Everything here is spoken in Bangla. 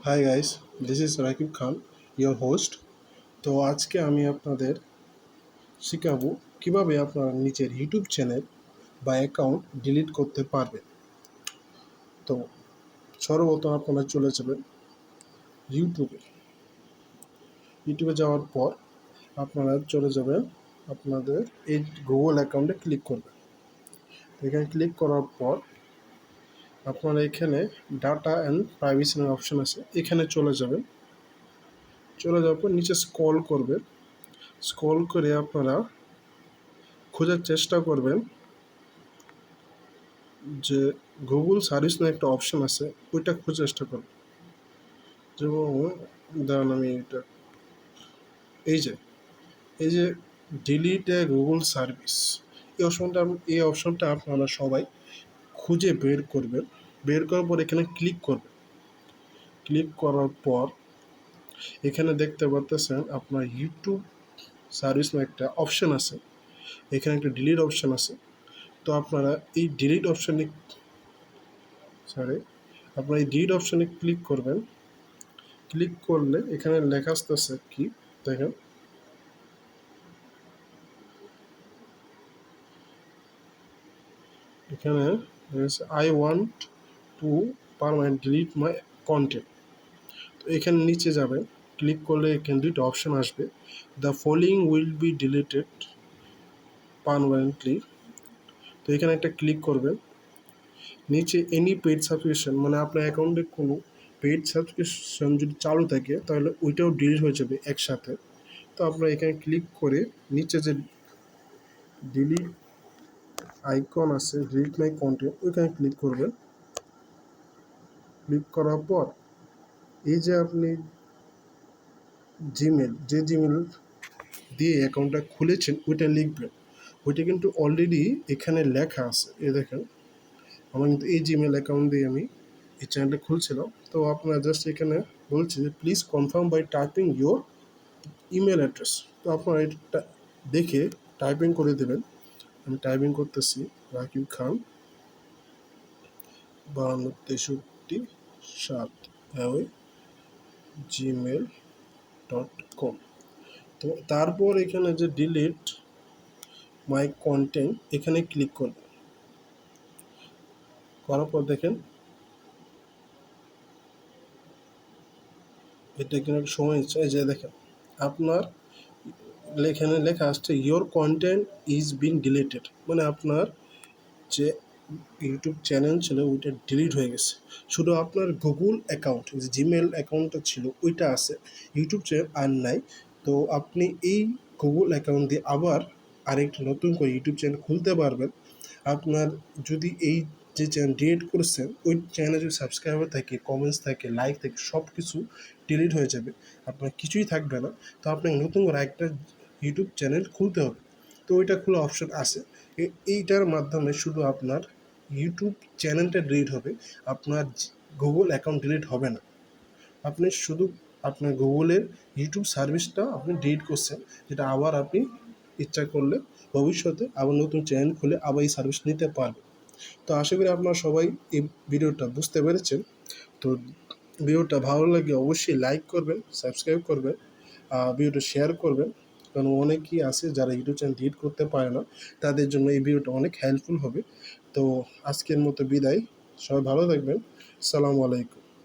Hi guys, this is Rakib Khan, your host. তো আজকে আমি আপনাদের শেখাবো কিভাবে আপনারা নিজের ইউটিউব চ্যানেল বা অ্যাকাউন্ট ডিলিট করতে পারবেন। তো সর্বপ্রথম আপনারা চলে যাবেন ইউটিউবে। ইউটিউবে যাওয়ার পর আপনারা চলে যাবেন আপনাদের এই গুগল অ্যাকাউন্টে ক্লিক করবেন। এখানে ক্লিক করার পর আপনারা এখানে ডাটা অ্যান্ড প্রাইভেসি অপশন আছে, এখানে চলে যাবেন। চলে যাওয়ার পর নিচে স্ক্রল করবেন। স্ক্রল করে আপনারা খোঁজার চেষ্টা করবেন যে গুগল সার্ভিস নামে একটা অপশন আছে, ওইটা খোঁজার চেষ্টা করবেন। যেমন দাঁড়ান আমি এটা এই যে ডিলিট এ গুগল সার্ভিস, এই অপশনটা আপনারা সবাই খুঁজে বের করবেন। বের করার পর এখানে ক্লিক করবেন। ক্লিক করার পর এখানে দেখতে পাচ্ছেন আপনার ইউটিউব সার্ভিস নামে একটা অপশন আছে, এখানে একটা ডিলিট অপশন আছে। তো আপনারা এই ডিলিট অপশনে ক্লিক করবেন। ক্লিক করলে এখানে লেখা আসতেছে কি দেখেন, এখানে I want to permanent delete my content. তো এখানে নিচে যাবেন, ক্লিক করলে এখানে দুটো অপশন আসবে, the following will be deleted permanently. তো এখানে একটা ক্লিক করবেন। নিচে এনি পেইড সাবস্ক্রিপশন, মানে আপনার অ্যাকাউন্টে কোনো পেইড সাবস্ক্রিপশন যদি চালু থাকে তাহলে ওইটাও ডিলিট হয়ে যাবে একসাথে। তো আপনারা এখানে ক্লিক করে নিচে যে ডিলিট আইকন আছে, ডিলিট মাই কন্টেন্ট, ওইখানে ক্লিক করবেন। ক্লিক করার পর এই যে আপনি যে জিমেল দিয়ে অ্যাকাউন্টটা খুলেছেন ওইটা লিখবেন। ওইটা কিন্তু অলরেডি এখানে লেখা আছে, এ দেখেন আমার কিন্তু এই জিমেল অ্যাকাউন্ট দিয়ে আমি এই চ্যানেলটা খুলছিলাম। তো আপনারা জাস্ট এখানে বলছি যে please confirm by typing your email address. তো আপনারা এটা দেখে টাইপিং করে দেবেন। আমি টাইপিং করতেছি, রাকিব খান 5263 gmail.com। তো তারপর এখানে যে ডিলিট মাই কন্টেন্ট, এখানে ক্লিক করবেন। করার পর দেখেন এটা কিন্তু একটা সময় হচ্ছে, এই যে দেখেন আপনার এখানে লেখা আসছে your content is bin deleted, মানে আপনার যে ইউটিউব চ্যানেল ছিল ওইটা ডিলিট হয়ে গেছে। শুধু আপনার গুগল অ্যাকাউন্ট, যে জিমেল অ্যাকাউন্টটা ছিল ওইটা আছে, ইউটিউব চ্যানেল আর নাই। তো আপনি এই গুগল অ্যাকাউন্ট দিয়ে আবার আরেকটা নতুন করে ইউটিউব চ্যানেল খুলতে পারবেন। আপনার যদি এই যে চ্যানেল ডিলিট করেছেন ওই চ্যানেলে যদি সাবস্ক্রাইবার থাকে, কমেন্টস থাকে, লাইক থাকে, সব কিছু ডিলিট হয়ে যাবে, আপনার কিছুই থাকবে না। তো আপনাকে নতুন করে একটা ইউটিউব চ্যানেল খুলতে হবে। তো ওইটা খোলা অপশন আছে। এইটার মাধ্যমে শুধু আপনার ইউটিউব চ্যানেলটা ডিলিট হবে, আপনার গুগল অ্যাকাউন্ট ডিলিট হবে না। আপনি শুধু আপনার গুগলের ইউটিউব সার্ভিসটা আপনি ডিলিট করছেন, যেটা আবার আপনি ইচ্ছা করলে ভবিষ্যতে আবার নতুন চ্যানেল খুলে আবার এই সার্ভিস নিতে পারবেন। তো আশা করি আপনারা সবাই এই ভিডিওটা বুঝতে পেরেছেন। তো ভিডিওটা ভালো লাগে অবশ্যই লাইক করবেন, সাবস্ক্রাইব করবেন, ভিডিওটা শেয়ার করবেন, কারণ অনেকেই আছে যারা ইউটিউব চ্যানেল ডিলিট করতে পারে না, তাদের জন্য এই ভিডিওটা অনেক হেল্পফুল হবে। তো আজকের মতো বিদায়, সবাই ভালো থাকবেন। আসসালামু আলাইকুম।